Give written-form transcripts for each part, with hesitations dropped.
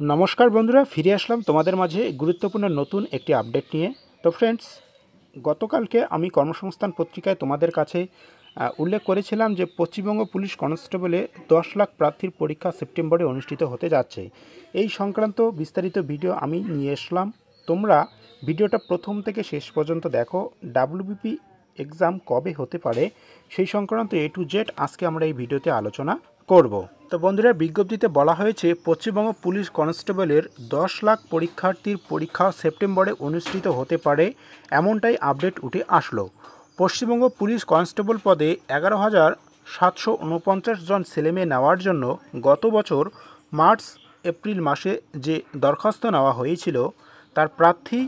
নমস্কার বন্ধুরা, ফিরে আসলাম তোমাদের মাঝে গুরুত্বপূর্ণ নতুন একটি আপডেট নিয়ে। তো ফ্রেন্ডস, গতকালকে আমি কর্মসংস্থান পত্রিকায় তোমাদের কাছে উল্লেখ করেছিলাম যে পশ্চিমবঙ্গ পুলিশ কনস্টেবলে 10 লাখ প্রার্থীর পরীক্ষা সেপ্টেম্বরে অনুষ্ঠিত হতে যাচ্ছে। এই সংক্রান্ত বিস্তারিত ভিডিও আমি নিয়ে আসলাম। তোমরা ভিডিওটা প্রথম থেকে শেষ পর্যন্ত দেখো। ডাব্লিউবিপি এক্সাম কবে হতে পারে সেই সংক্রান্ত A to Z আজকে আমরা এই ভিডিওতে আলোচনা করব। তো বন্ধুরা, বিজ্ঞপ্তিতে বলা হয়েছে পশ্চিমবঙ্গ পুলিশ কনস্টেবলের 10 লাখ পরীক্ষার্থীর পরীক্ষা সেপ্টেম্বরে অনুষ্ঠিত হতে পারে, এমনটাই আপডেট উঠে আসলো। পশ্চিমবঙ্গ পুলিশ কনস্টেবল পদে 11,749 জন ছেলেমেয়ে নেওয়ার জন্য গত বছর মার্চ এপ্রিল মাসে যে দরখাস্ত নেওয়া হয়েছিল তার প্রার্থী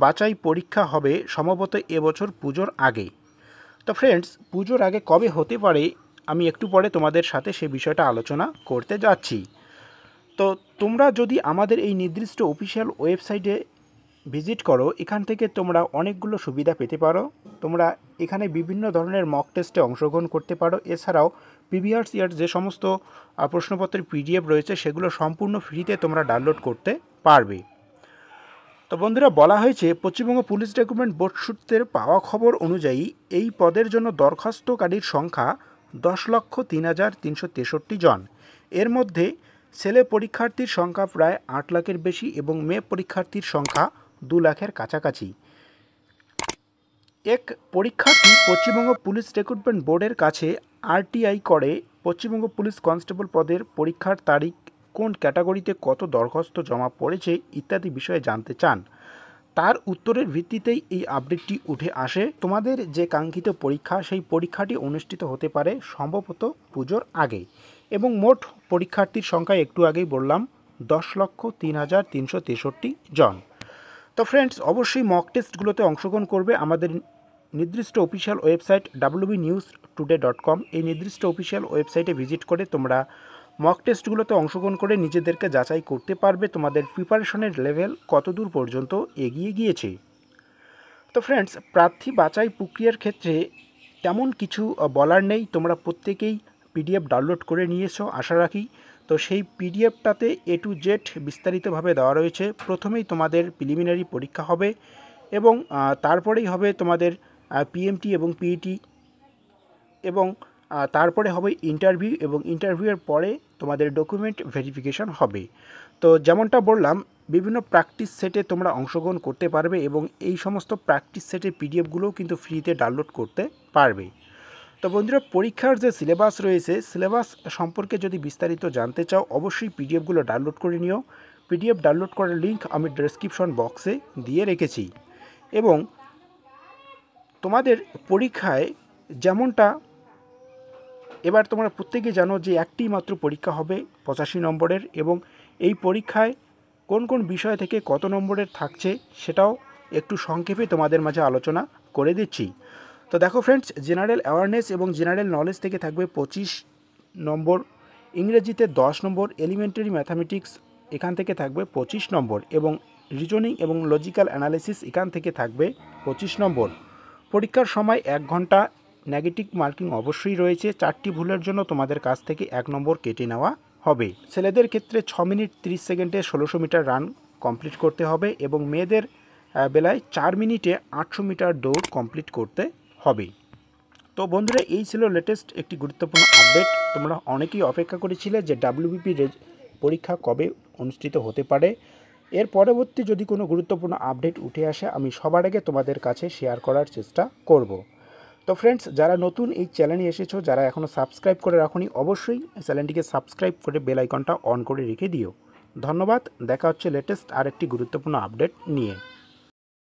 বাছাই পরীক্ষা হবে সম্ভবত এবছর পুজোর আগে। তো ফ্রেন্ডস, পুজোর আগে কবে হতে পারে আমি একটু পরে তোমাদের সাথে সে বিষয়টা আলোচনা করতে যাচ্ছি। তো তোমরা যদি আমাদের এই নির্দিষ্ট অফিসিয়াল ওয়েবসাইটে ভিজিট করো, এখান থেকে তোমরা অনেকগুলো সুবিধা পেতে পারো। তোমরা এখানে বিভিন্ন ধরনের মক টেস্টে অংশগ্রহণ করতে পারো। এছাড়াও প্রিভিয়াস ইয়ার যে সমস্ত প্রশ্নপত্রের PDF রয়েছে সেগুলো সম্পূর্ণ ফ্রিতে তোমরা ডাউনলোড করতে পারবে। তো বন্ধুরা, বলা হয়েছে পশ্চিমবঙ্গ পুলিশ রিক্রুটমেন্ট বোর্ড সূত্রের পাওয়া খবর অনুযায়ী এই পদের জন্য দরখাস্তকারীর সংখ্যা 10,03,363 জন। এর মধ্যে ছেলে পরীক্ষার্থীর সংখ্যা প্রায় 8 লাখের বেশি এবং মেয়ে পরীক্ষার্থীর সংখ্যা 2 লাখের কাছাকাছি। এক পরীক্ষার্থী পশ্চিমবঙ্গ পুলিশ রিক্রুটমেন্ট বোর্ডের কাছে RTI করে পশ্চিমবঙ্গ পুলিশ কনস্টেবল পদের পরীক্ষার তারিখ, কোন ক্যাটাগরিতে কত দরখাস্ত জমা পড়েছে ইত্যাদি বিষয়ে জানতে চান। তার উত্তরের ভিত্তিতেই এই আপডেটটি উঠে আসে। তোমাদের যে কাঙ্ক্ষিত পরীক্ষা সেই পরীক্ষাটি অনুষ্ঠিত হতে পারে সম্ভবত পুজোর আগে এবং মোট পরীক্ষার্থীর সংখ্যা একটু আগেই বললাম 10,03,363 জন। তো ফ্রেন্ডস, অবশ্যই মক টেস্টগুলোতে অংশগ্রহণ করবে। আমাদের নির্দিষ্ট অফিসিয়াল ওয়েবসাইট wbnewstoday.com, এই নির্দিষ্ট অফিসিয়াল ওয়েবসাইটে ভিজিট করে তোমরা মক টেস্টগুলোতে অংশগ্রহণ করে নিজেদেরকে যাচাই করতে পারবে তোমাদের প্রিপারেশনের লেভেল কতদূর পর্যন্ত এগিয়ে গিয়েছে। তো ফ্রেন্ডস, প্রার্থী বাছাই প্রক্রিয়ার ক্ষেত্রে তেমন কিছু বলার নেই। তোমরা প্রত্যেকেই PDF ডাউনলোড করে নিয়েছো আশা রাখি। তো সেই PDFটাতে A to Z বিস্তারিতভাবে দেওয়া রয়েছে। প্রথমেই তোমাদের প্রিলিমিনারি পরীক্ষা হবে এবং তারপরেই হবে তোমাদের PMT এবং PET এবং তারপরে হবে ইন্টারভিউ এবং ইন্টারভিউয়ের পরে তোমাদের ডকুমেন্ট ভেরিফিকেশন হবে। তো যেমনটা বললাম, বিভিন্ন প্র্যাকটিস সেটে তোমরা অংশগ্রহণ করতে পারবে এবং এই সমস্ত প্র্যাকটিস সেটের PDFগুলোও কিন্তু ফ্রিতে ডাউনলোড করতে পারবে। তো বন্ধুরা, পরীক্ষার যে সিলেবাস রয়েছে, সিলেবাস সম্পর্কে যদি বিস্তারিত জানতে চাও অবশ্যই PDFগুলো ডাউনলোড করে নিও। PDF ডাউনলোড করার লিঙ্ক আমি ডেসক্রিপশন বক্সে দিয়ে রেখেছি। এবং তোমাদের পরীক্ষায় যেমনটা এবার তোমরা প্রত্যেকেই জানো যে একটি মাত্র পরীক্ষা হবে 85 নম্বরের এবং এই পরীক্ষায় কোন কোন বিষয় থেকে কত নম্বরের থাকছে সেটাও একটু সংক্ষেপে তোমাদের মাঝে আলোচনা করে দিচ্ছি। তো দেখো ফ্রেন্ডস, জেনারেল অ্যাওয়ারনেস এবং জেনারেল নলেজ থেকে থাকবে 25 নম্বর, ইংরেজিতে 10 নম্বর, এলিমেন্টারি ম্যাথামেটিক্স এখান থেকে থাকবে 25 নম্বর এবং রিজনিং এবং লজিক্যাল অ্যানালিসিস এখান থেকে থাকবে 25 নম্বর। পরীক্ষার সময় 1 ঘন্টা, নেগেটিভ মার্কিং অবশ্যই রয়েছে। 4টি ভুলের জন্য তোমাদের কাছ থেকে 1 নম্বর কেটে নেওয়া হবে। ছেলেদের ক্ষেত্রে 6 মিনিট 30 সেকেন্ডে 1600 মিটার রান কমপ্লিট করতে হবে এবং মেয়েদের বেলায় 4 মিনিটে 800 মিটার দৌড় কমপ্লিট করতে হবে। তো বন্ধুরা, এই ছিল লেটেস্ট একটি গুরুত্বপূর্ণ আপডেট। তোমরা অনেকেই অপেক্ষা করেছিলে যে WBP পরীক্ষা কবে অনুষ্ঠিত হতে পারে। এর পরবর্তী যদি কোনো গুরুত্বপূর্ণ আপডেট উঠে আসে আমি সবার আগে তোমাদের কাছে শেয়ার করার চেষ্টা করব। তো ফ্রেন্ডস, যারা নতুন এই চ্যানেলে এসেছো, যারা এখনও সাবস্ক্রাইব করে রাখোনি, অবশ্যই চ্যানেলটিকে সাবস্ক্রাইব করে বেল আইকনটা অন করে রেখে দিও। ধন্যবাদ। দেখা হচ্ছে লেটেস্ট আর একটি গুরুত্বপূর্ণ আপডেট নিয়ে।